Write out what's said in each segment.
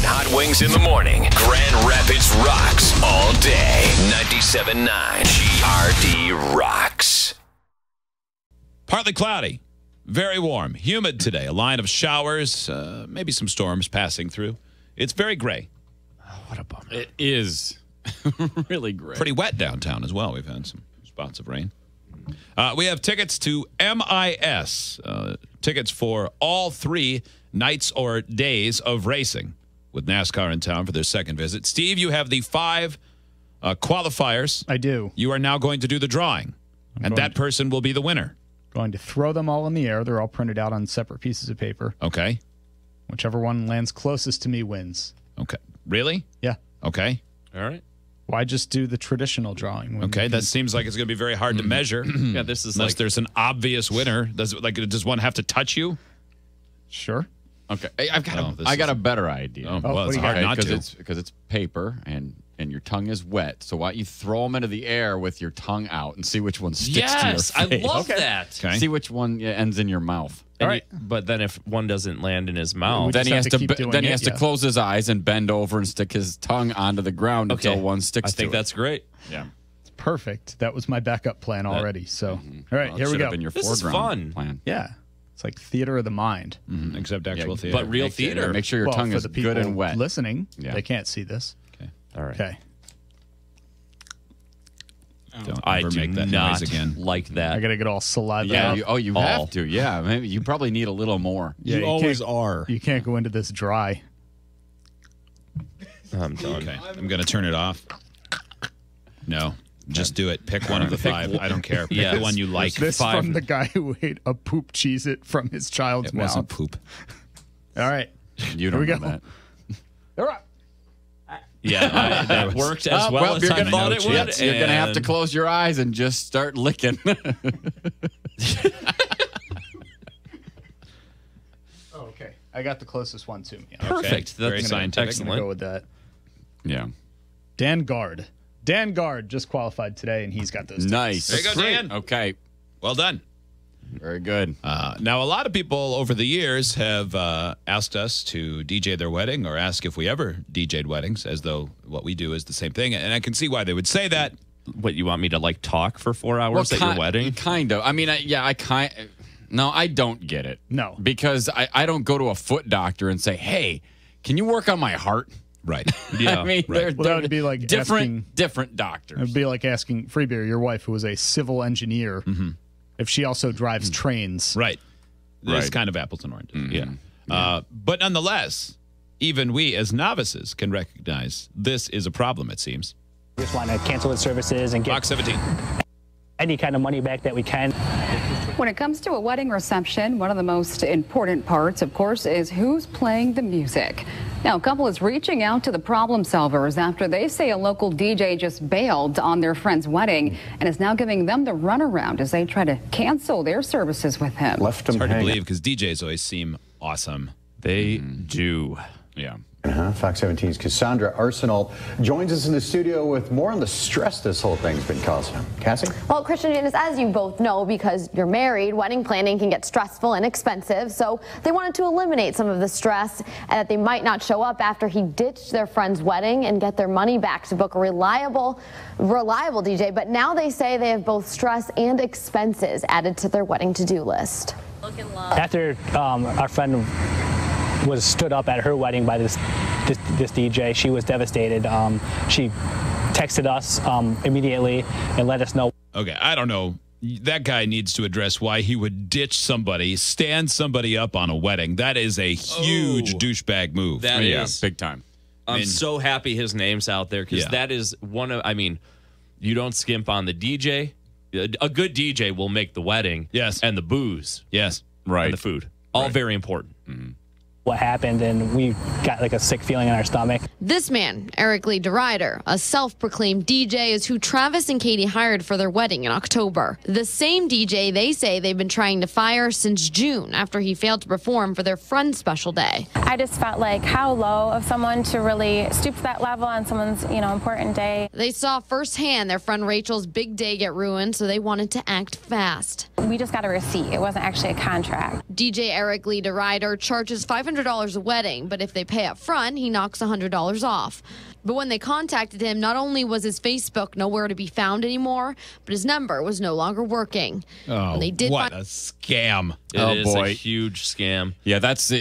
hot wings in the morning. Grand Rapids rocks all day. 97.9 GRD rocks. Partly cloudy, very warm, humid today. A line of showers, maybe some storms passing through. It's very gray. Oh, what a bummer. It is really gray. Pretty wet downtown as well. We've had some spots of rain. We have tickets to MIS, tickets for all 3 nights or days of racing with NASCAR in town for their second visit. Steve, you have the 5 qualifiers. I do. You are now going to do the drawing, and that person will be the winner. Going to throw them all in the air. They're all printed out on separate pieces of paper. Okay. Whichever one lands closest to me wins. Okay. Really? Yeah. Okay. All right. Why just do the traditional drawing? Okay, that seems like it's going to be very hard to measure. Yeah, this is unless like there's an obvious winner. Does one have to touch you? Sure. Okay, I got a better idea. Oh, well, it's hard not to. Because it's paper and your tongue is wet. So why don't you throw them into the air with your tongue out and see which one sticks to your face? I love that. Okay. See which one ends in your mouth. All right. But then if one doesn't land in his mouth, Then he has to close his eyes and bend over and stick his tongue onto the ground until one sticks to it. I think that's great. Yeah. It's perfect. That was my backup plan already. So, all right, here we go. Been your This is foreground fun. plan. Yeah. It's like theater of the mind. Except actual theater. But real theater. Make sure your tongue for is the people good and wet. listening, Yeah. they can't see this. Okay. All right. Okay. Don't I ever do make that not noise again. like that. I got to get all saliva Yeah. out. You have to. Yeah. Maybe you probably need a little more. Yeah, You always are. You can't go into this dry. I'm done. Okay. I'm going to turn it off. No. Just do it. Pick one of the 5. I don't care. Pick the one you like. This 5. from the guy who ate a poop Cheez-It from his child's It mouth. wasn't poop. All right. You don't we know go. that. All right. Yeah, that worked as well as I thought it would. You're going to have to close your eyes and just start licking. Okay. I got the closest one to me. Perfect. Very That's scientific. I'm going to go with that. Yeah. Dan Guard. Dan Guard just qualified today, and he's got those tickets. Nice. There you go, Dan. Okay. Well done. Very good. Now, a lot of people over the years have asked us to DJ their wedding or ask if we ever DJ'd weddings, as though what we do is the same thing. And I can see why they would say that. What, you want me to like talk for 4 hours at your wedding? Kind of. I mean, no, I don't get it. No. Because I don't go to a foot doctor and say, hey, can you work on my heart? Right. Yeah. I mean, Well, that would be like different It doctors. would be like asking Freebeer, your wife, who was a civil engineer, if she also drives trains. Right. It's Right. kind of apples and oranges. Yeah. But nonetheless, even we as novices can recognize this is a problem, it seems. We just want to cancel the services and get Box 17. any kind of money back that we can. When it comes to a wedding reception, one of the most important parts, of course, is who's playing the music. Now, a couple is reaching out to the problem solvers after they say a local DJ just bailed on their friend's wedding and is now giving them the runaround as they try to cancel their services with him. It's hard to believe because DJs always seem awesome. They do. Yeah. Fox 17's Cassandra Arsenal joins us in the studio with more on the stress this whole thing's been causing. Cassie? Well, Christian, as you both know, because you're married, wedding planning can get stressful and expensive. So they wanted to eliminate some of the stress that they might not show up after he ditched their friend's wedding and get their money back to book a reliable DJ. But now they say they have both stress and expenses added to their wedding to-do list. After our friend was stood up at her wedding by this DJ, she was devastated. She texted us immediately and let us know. Okay, I don't know. That guy needs to address why he would ditch somebody, stand somebody up on a wedding. That is a huge douchebag move. That is big time. I'm so happy his name's out there because that is one of, I mean, you don't skimp on the DJ. A good DJ will make the wedding. Yes. And the booze. Yes. Right. And the food. All very important. What happened, and we got like a sick feeling in our stomach. This man, Eric Lee DeRider, a self-proclaimed DJ, is who Travis and Katie hired for their wedding in October. The same DJ they say they've been trying to fire since June after he failed to perform for their friend's special day. I just felt like how low of someone to really stoop to that level on someone's, important day. They saw firsthand their friend Rachel's big day get ruined, so they wanted to act fast. We just got a receipt. It wasn't actually a contract. DJ Eric Lee DeRider charges $500 $100 a wedding, but if they pay up front, he knocks $100 off. But when they contacted him, not only was his Facebook nowhere to be found anymore, but his number was no longer working. Oh, when they did what a scam. It is a huge scam. Yeah, that's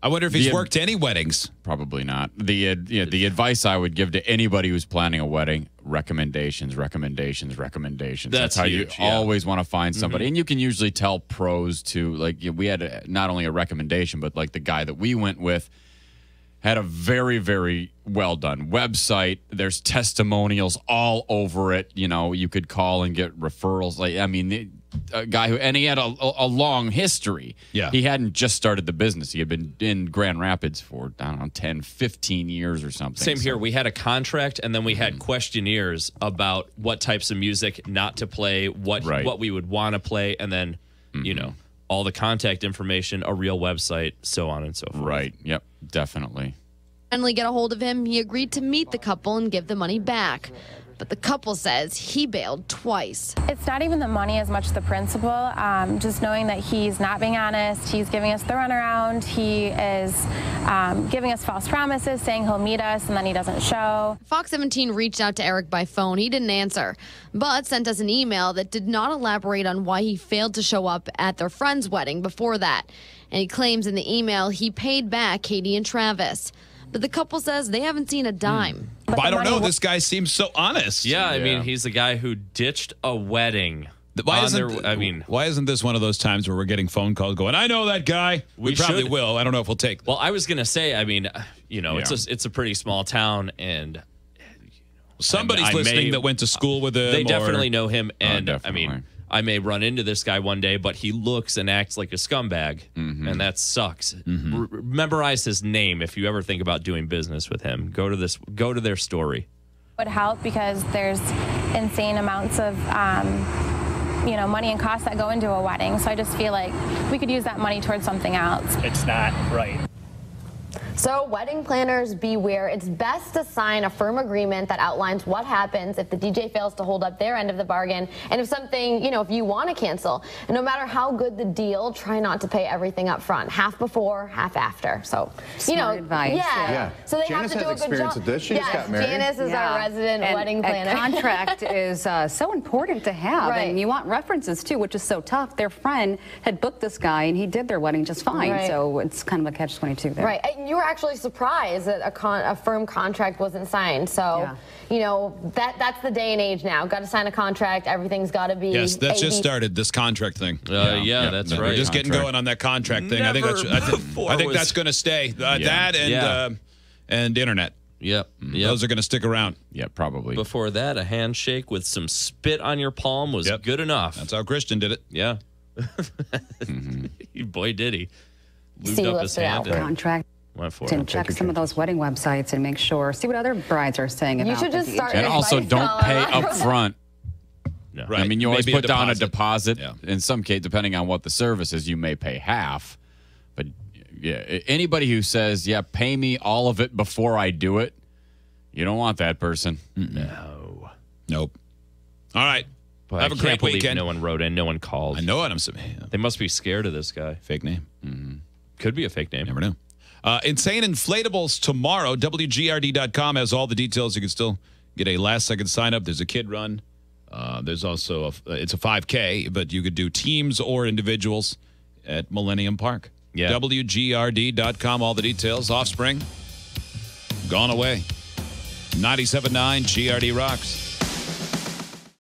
I wonder if he's worked any weddings. Probably not. The advice I would give to anybody who's planning a wedding: recommendations. That's how huge, you always want to find somebody, and you can usually tell pros too. Like we had not only a recommendation, but like the guy that we went with had a very, very well done website. There's testimonials all over it. You know, you could call and get referrals. Like, I mean, a guy and he had a long history. Yeah. He hadn't just started the business. He had been in Grand Rapids for, I don't know, 10, 15 years or something. Same here. We had a contract, and then we had questionnaires about what types of music not to play, what we would want to play, and then, you know, all the contact information, a real website, so on and so forth. Right. Yep. Definitely. Finally get a hold of him, he agreed to meet the couple and give the money back. But the couple says he bailed twice. It's not even the money as much the principle, just knowing that he's not being honest, he's giving us the runaround, he is giving us false promises, saying he'll meet us, and then he doesn't show. Fox 17 reached out to Eric by phone. He didn't answer, but sent us an email that did not elaborate on why he failed to show up at their friend's wedding before that. And he claims in the email he paid back Katie and Travis. But the couple says they haven't seen a dime. But I don't know. This guy seems so honest. Yeah, I mean, he's the guy who ditched a wedding. Why isn't this one of those times where we're getting phone calls going, I know that guy? We probably will. I don't know if we'll take them. Well, I was going to say, I mean, you know, it's a pretty small town, and somebody's listening that went to school with him. They definitely know him, and I definitely. mean, I may run into this guy one day, but he looks and acts like a scumbag, and that sucks. Memorize his name if you ever think about doing business with him. Go to their story. Would help because there's insane amounts of money and costs that go into a wedding. So I just feel like we could use that money towards something else. It's not right. So wedding planners beware. It's best to sign a firm agreement that outlines what happens if the DJ fails to hold up their end of the bargain, and if something, if you want to cancel. And no matter how good the deal, try not to pay everything up front. Half before, half after. So, Smart advice. Yeah. So they Janice have to do a has good experience job. with this. She just got married. Janice is our resident wedding planner. A contract is so important to have. Right. And you want references, too, which is so tough. Their friend had booked this guy, and he did their wedding just fine. Right. So it's kind of a catch-22 there. Right. And you were actually surprised that a firm contract wasn't signed. So, that's the day and age now. Got to sign a contract. Everything's got to be. Yes, that's just started, this contract thing. That's right. We're just getting going on that contract thing. I think that's going to stay. That and internet. Yep. Those are going to stick around. Yeah, probably. Before that, a handshake with some spit on your palm was good enough. That's how Christian did it. Yeah. Boy, did he. Lubed up his hand. Contract. Went for And it. check some of those wedding websites and make sure, see what other brides are saying about You should just start. And also, don't pay up front. No. Right. I mean, you always Maybe put down a deposit. In some cases, depending on what the service is, you may pay half. But anybody who says, pay me all of it before I do it, you don't want that person. No. Nope. All right. But Have a great weekend. No one wrote in. No one called. I know it. They must be scared of this guy. Fake name. Could be a fake name. Never know. Insane Inflatables tomorrow. WGRD.com has all the details. You can still get a last-second sign-up. There's a kid run. There's also it's a 5K, but you could do teams or individuals at Millennium Park. Yeah. WGRD.com, all the details. Offspring, gone away. 97.9 GRD Rocks.